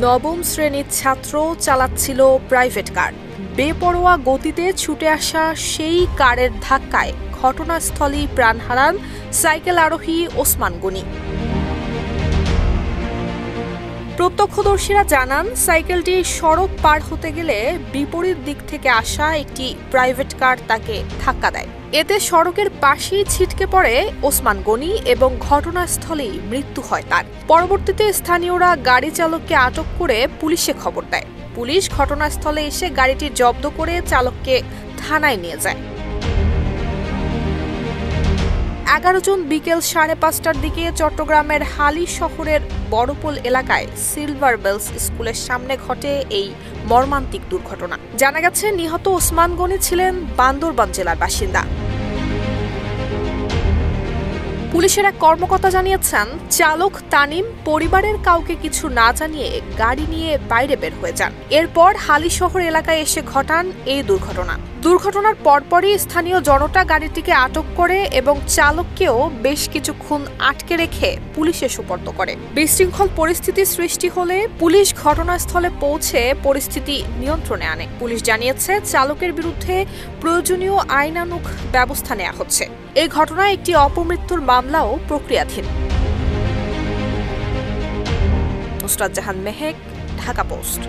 নবম শ্রেণীর ছাত্র চালাচ্ছিল প্রাইভেট কার। বেপরোয়া গতিতে ছুটে আসা সেই কারের ধাক্কায় ঘটনাস্থলেই প্রাণ হারান সাইকেল আরোহী ওসমান গনি। প্রত্যক্ষদর্শীরা জানান, সাইকেলটি সড়ক পার হতে গেলে বিপরীত দিক থেকে আসা একটি প্রাইভেট কার তাকে ধাক্কা দেয়। এতে সড়কের পাশেই ছিটকে পড়ে ওসমান গনি এবং ঘটনাস্থলেই মৃত্যু হয় তার। পরবর্তীতে স্থানীয়রা গাড়ি চালককে আটক করে পুলিশে খবর দেয়। পুলিশ ঘটনাস্থলে এসে গাড়িটি জব্দ করে চালককে থানায় নিয়ে যায়। 11 জুন বিকেল 5:30টার দিকে চট্টগ্রামের হালি শহরের বড়পোল এলাকায় সিলভার বেলস স্কুলের সামনে ঘটে এই মর্মান্তিক দুর্ঘটনা। জানা গেছে, নিহত ওসমান গনি ছিলেন বান্দরবান জেলার বাসিন্দা। পুলিশের এক কর্মকর্তা জানিয়েছেন, চালক তানিম পরিবারের কাউকে কিছু না জানিয়ে গাড়ি নিয়ে বাইরে বের হয়ে যান। এরপর হালিশহর এলাকায় এসে ঘটান এই দুর্ঘটনা। দুর্ঘটনার পরপরই স্থানীয় জনতা গাড়িটিকে আটক করে এবং চালককেও বেশ কিছুক্ষণ আটকে রেখে পুলিশে সোপর্দ করে। বিশৃঙ্খল পরিস্থিতি সৃষ্টি হলে পুলিশ ঘটনাস্থলে পৌঁছে পরিস্থিতি নিয়ন্ত্রণে আনে। পুলিশ জানিয়েছে, চালকের বিরুদ্ধে প্রয়োজনীয় আইনানুগ ব্যবস্থা নেওয়া হচ্ছে। এই ঘটনায় একটি অপমৃত্যুর মামলাও প্রক্রিয়াধীন। নুসরাত জাহান মেহেক, ঢাকা পোস্ট।